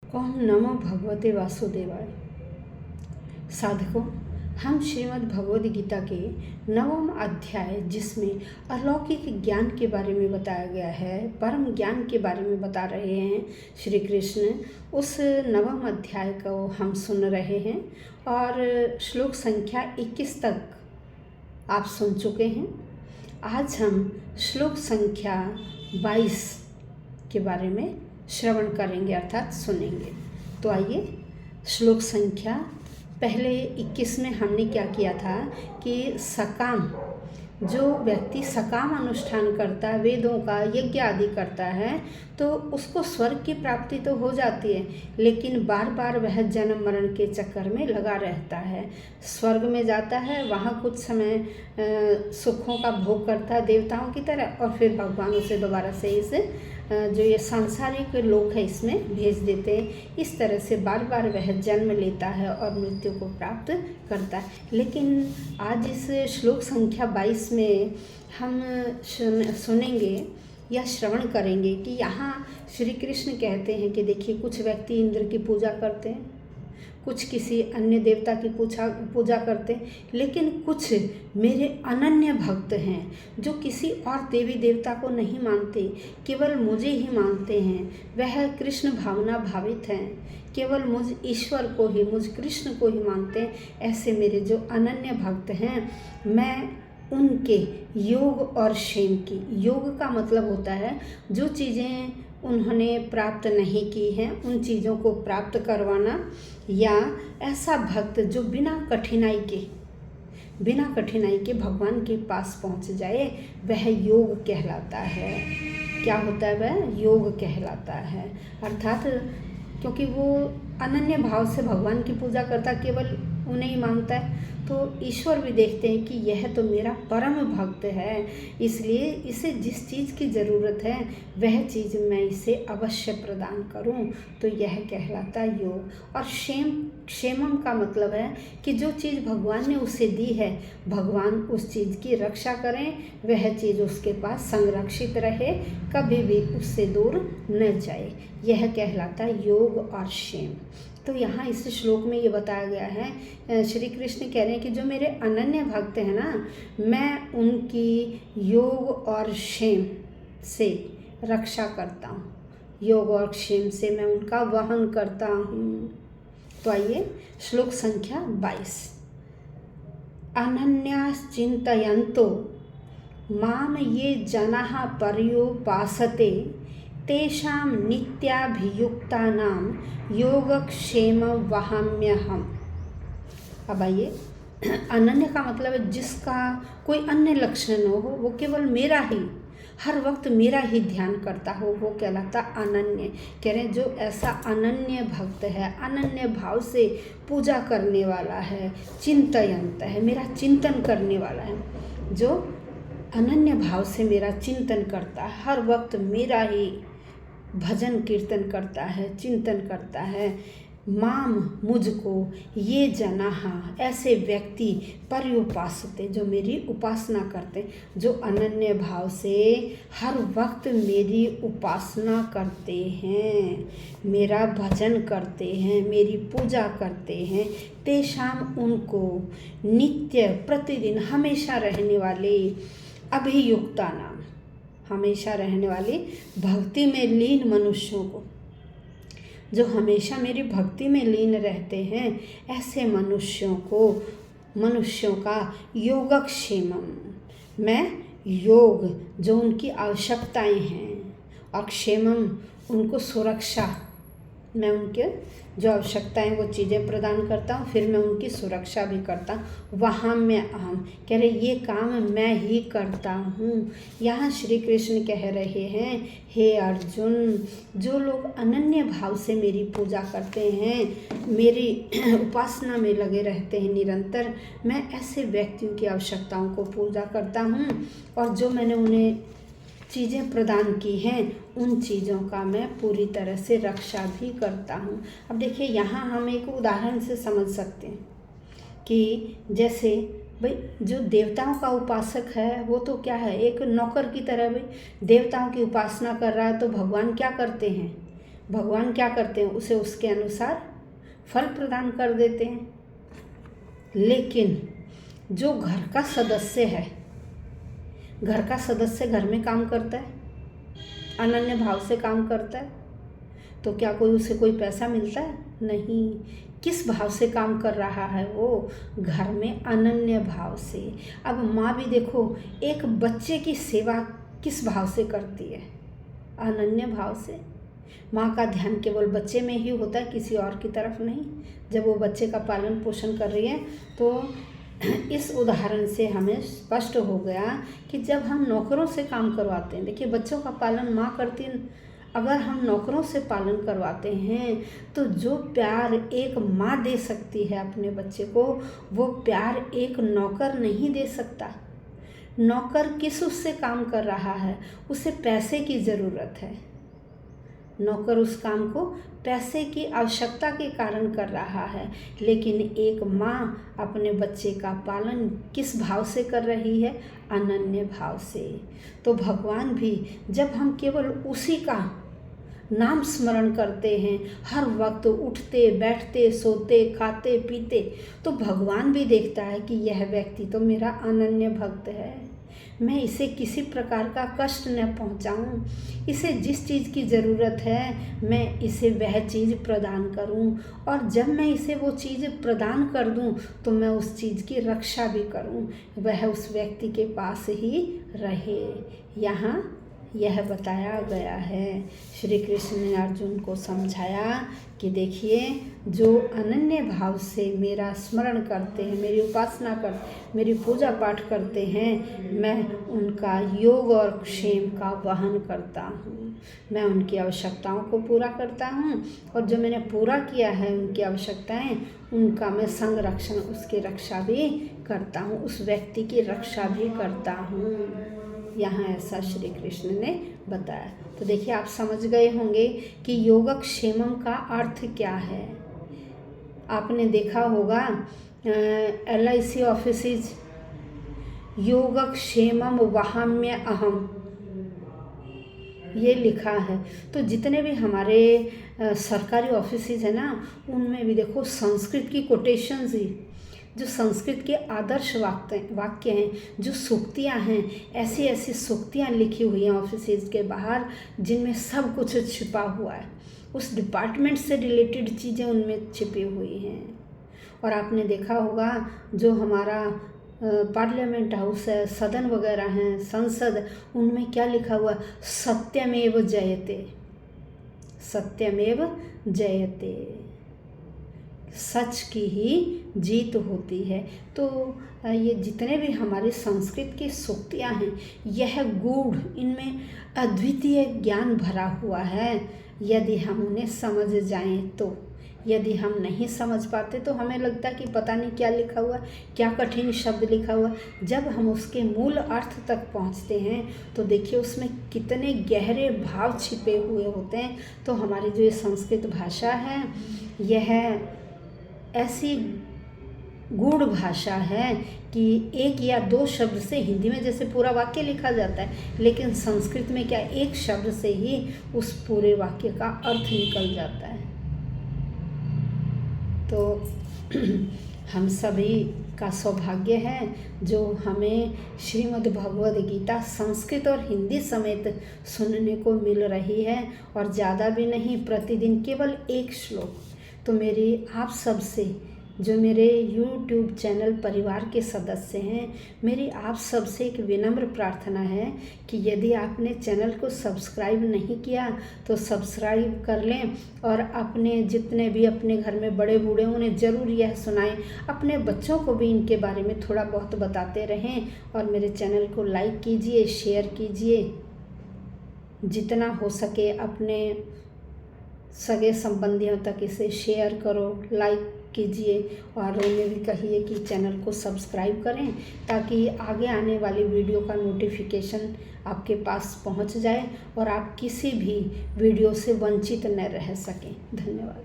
ओम नमो भगवते वासुदेवाय। साधकों, हम श्रीमद् भगवद गीता के 9वें अध्याय, जिसमें अलौकिक ज्ञान के बारे में बताया गया है, परम ज्ञान के बारे में बता रहे हैं श्री कृष्ण। उस 9वें अध्याय को हम सुन रहे हैं और श्लोक संख्या 21 तक आप सुन चुके हैं। आज हम श्लोक संख्या 22 के बारे में श्रवण करेंगे, अर्थात सुनेंगे। तो आइए, श्लोक संख्या पहले 21 में हमने क्या किया था कि सकाम, जो व्यक्ति सकाम अनुष्ठान करता है, वेदों का यज्ञ आदि करता है, तो उसको स्वर्ग की प्राप्ति तो हो जाती है, लेकिन बार बार वह जन्म मरण के चक्कर में लगा रहता है। स्वर्ग में जाता है, वहाँ कुछ समय सुखों का भोग करता है देवताओं की तरह, और फिर भगवान उसे दोबारा से इस जो ये सांसारिक लोक है इसमें भेज देते हैं। इस तरह से बार बार वह जन्म लेता है और मृत्यु को प्राप्त करता है। लेकिन आज इस श्लोक संख्या 22 में हम सुनेंगे या श्रवण करेंगे कि यहाँ श्री कृष्ण कहते हैं कि देखिए, कुछ व्यक्ति इंद्र की पूजा करते हैं, कुछ किसी अन्य देवता की पूजा करते हैं, लेकिन कुछ मेरे अनन्य भक्त हैं जो किसी और देवी देवता को नहीं मानते, केवल मुझे ही मानते हैं। वह कृष्ण भावना भावित हैं, केवल मुझ ईश्वर को ही, मुझ कृष्ण को ही मानते हैं। ऐसे मेरे जो अनन्य भक्त हैं, मैं उनके योग और क्षेम की, योग का मतलब होता है जो चीज़ें उन्होंने प्राप्त नहीं की हैं उन चीज़ों को प्राप्त करवाना, या ऐसा भक्त जो बिना कठिनाई के भगवान के पास पहुंच जाए, वह योग कहलाता है। क्या होता है? वह योग कहलाता है। अर्थात क्योंकि वो अनन्य भाव से भगवान की पूजा करता, केवल उन्हें ही मानता है, तो ईश्वर भी देखते हैं कि यह तो मेरा परम भक्त है, इसलिए इसे जिस चीज़ की ज़रूरत है वह चीज़ मैं इसे अवश्य प्रदान करूं। तो यह कहलाता है योग। और क्षेमम का मतलब है कि जो चीज़ भगवान ने उसे दी है, भगवान उस चीज़ की रक्षा करें, वह चीज़ उसके पास संरक्षित रहे, कभी भी उससे दूर न जाए। यह कहलाता है योग और क्षेम। तो यहाँ इस श्लोक में ये बताया गया है, श्री कृष्ण कह रहे हैं कि जो मेरे अनन्य भक्त हैं ना, मैं उनकी योग और क्षेम से रक्षा करता हूँ, योग और क्षेम से मैं उनका वहन करता हूँ। तो आइए, श्लोक संख्या 22। अनन्याश्चिन्तयन्तो माम ये जनाः पर्युपासते तेषां नित्याभियुक्तानां योगक्षेम वहाम्यहम्। अब आइए, अनन्य का मतलब है जिसका कोई अन्य लक्षण न हो, वो केवल मेरा ही, हर वक्त मेरा ही ध्यान करता हो, वो कहलाता अनन्य। कह रहे हैं जो ऐसा अनन्य भक्त है, अनन्य भाव से पूजा करने वाला है, चिंतयंत है, मेरा चिंतन करने वाला है, जो अनन्य भाव से मेरा चिंतन करता है, हर वक्त मेरा ही भजन कीर्तन करता है, चिंतन करता है, माम मुझको, ये जनाः ऐसे व्यक्ति, पर्युपासते जो मेरी उपासना करते, जो अनन्य भाव से हर वक्त मेरी उपासना करते हैं, मेरा भजन करते हैं, मेरी पूजा करते हैं, तेषाम उनको, नित्य प्रतिदिन हमेशा रहने वाले, अभियुक्ता नाम हमेशा रहने वाली भक्ति में लीन मनुष्यों को, जो हमेशा मेरी भक्ति में लीन रहते हैं, ऐसे मनुष्यों का योगक्षेमम, मैं योग जो उनकी आवश्यकताएं हैं, और क्षेमम उनको सुरक्षा, मैं उनके जो आवश्यकताएं वो चीज़ें प्रदान करता हूँ, फिर मैं उनकी सुरक्षा भी करता हूँ। वहाँ मैं अहम, कह रहे ये काम मैं ही करता हूँ। यहाँ श्री कृष्ण कह रहे हैं, हे अर्जुन, जो लोग अनन्य भाव से मेरी पूजा करते हैं, मेरी उपासना में लगे रहते हैं निरंतर, मैं ऐसे व्यक्तियों की आवश्यकताओं को पूजा करता हूँ, और जो मैंने उन्हें चीज़ें प्रदान की हैं उन चीज़ों का मैं पूरी तरह से रक्षा भी करता हूँ। अब देखिए, यहाँ हम एक उदाहरण से समझ सकते हैं कि जैसे भाई जो देवताओं का उपासक है वो तो क्या है, एक नौकर की तरह। भाई देवताओं की उपासना कर रहा है तो भगवान क्या करते हैं, भगवान क्या करते हैं, उसे उसके अनुसार फल प्रदान कर देते हैं। लेकिन जो घर का सदस्य है, घर का सदस्य घर में काम करता है, अनन्य भाव से काम करता है, तो क्या उसे कोई पैसा मिलता है? नहीं। किस भाव से काम कर रहा है वो? घर में अनन्य भाव से। अब माँ भी देखो, एक बच्चे की सेवा किस भाव से करती है? अनन्य भाव से। माँ का ध्यान केवल बच्चे में ही होता है, किसी और की तरफ नहीं। जब वो बच्चे का पालन पोषण कर रही है, तो इस उदाहरण से हमें स्पष्ट हो गया कि जब हम नौकरों से काम करवाते हैं, देखिए बच्चों का पालन माँ करती है, अगर हम नौकरों से पालन करवाते हैं तो जो प्यार एक माँ दे सकती है अपने बच्चे को, वो प्यार एक नौकर नहीं दे सकता। नौकर किस उससे काम कर रहा है? उसे पैसे की ज़रूरत है। नौकर उस काम को पैसे की आवश्यकता के कारण कर रहा है, लेकिन एक माँ अपने बच्चे का पालन किस भाव से कर रही है? अनन्य भाव से। तो भगवान भी जब हम केवल उसी का नाम स्मरण करते हैं, हर वक्त उठते बैठते सोते खाते पीते, तो भगवान भी देखता है कि यह व्यक्ति तो मेरा अनन्य भक्त है, मैं इसे किसी प्रकार का कष्ट न पहुंचाऊं, इसे जिस चीज़ की ज़रूरत है मैं इसे वह चीज़ प्रदान करूं, और जब मैं इसे वो चीज़ प्रदान कर दूं तो मैं उस चीज़ की रक्षा भी करूं, वह उस व्यक्ति के पास ही रहे। यहाँ यह बताया गया है। श्री कृष्ण ने अर्जुन को समझाया कि देखिए, जो अनन्य भाव से मेरा स्मरण करते हैं, मेरी उपासना कर, मेरी पूजा पाठ करते हैं, मैं उनका योग और क्षेम का वहन करता हूँ, मैं उनकी आवश्यकताओं को पूरा करता हूँ, और जो मैंने पूरा किया है उनकी आवश्यकताएं, उनका मैं संरक्षण, उसकी रक्षा भी करता हूँ, उस व्यक्ति की रक्षा भी करता हूँ। यहाँ ऐसा श्री कृष्ण ने बताया। तो देखिए, आप समझ गए होंगे कि योगक्षेमम का अर्थ क्या है। आपने देखा होगा LIC ऑफिसेज, योगक्षेमम वहाम्य अहम, ये लिखा है। तो जितने भी हमारे सरकारी ऑफिसेज है ना, उनमें भी देखो संस्कृत की कोटेशंस ही, जो संस्कृत के आदर्श वाक्य हैं, जो सूक्तियाँ हैं, ऐसी ऐसी सूक्तियाँ लिखी हुई हैं ऑफिसेज के बाहर, जिनमें सब कुछ छिपा हुआ है, उस डिपार्टमेंट से रिलेटेड चीज़ें उनमें छिपी हुई हैं। और आपने देखा होगा जो हमारा पार्लियामेंट हाउस है, सदन वगैरह हैं, संसद, उनमें क्या लिखा हुआ? सत्यमेव जयते, सत्यमेव जयते, सच की ही जीत होती है। तो ये जितने भी हमारी संस्कृत की सूक्तियाँ हैं, यह गूढ़, इनमें अद्वितीय ज्ञान भरा हुआ है, यदि हम उन्हें समझ जाएं तो। यदि हम नहीं समझ पाते तो हमें लगता है कि पता नहीं क्या लिखा हुआ, क्या कठिन शब्द लिखा हुआ। जब हम उसके मूल अर्थ तक पहुंचते हैं तो देखिए उसमें कितने गहरे भाव छिपे हुए होते हैं। तो हमारी जो ये संस्कृत भाषा है, यह ऐसी गूढ़ भाषा है कि एक या दो शब्द से, हिंदी में जैसे पूरा वाक्य लिखा जाता है, लेकिन संस्कृत में क्या एक शब्द से ही उस पूरे वाक्य का अर्थ निकल जाता है। तो हम सभी का सौभाग्य है जो हमें श्रीमद् भगवद गीता संस्कृत और हिंदी समेत सुनने को मिल रही है, और ज़्यादा भी नहीं, प्रतिदिन केवल एक श्लोक। तो मेरी आप सब से, जो मेरे YouTube चैनल परिवार के सदस्य हैं, मेरी आप सब से एक विनम्र प्रार्थना है कि यदि आपने चैनल को सब्सक्राइब नहीं किया तो सब्सक्राइब कर लें, और अपने जितने भी अपने घर में बड़े बूढ़े, उन्हें ज़रूर यह सुनाएं, अपने बच्चों को भी इनके बारे में थोड़ा बहुत बताते रहें, और मेरे चैनल को लाइक कीजिए, शेयर कीजिए, जितना हो सके अपने सगे संबंधियों तक इसे शेयर करो, लाइक कीजिए, और उन्हें भी कहिए कि चैनल को सब्सक्राइब करें, ताकि आगे आने वाली वीडियो का नोटिफिकेशन आपके पास पहुंच जाए और आप किसी भी वीडियो से वंचित न रह सकें। धन्यवाद।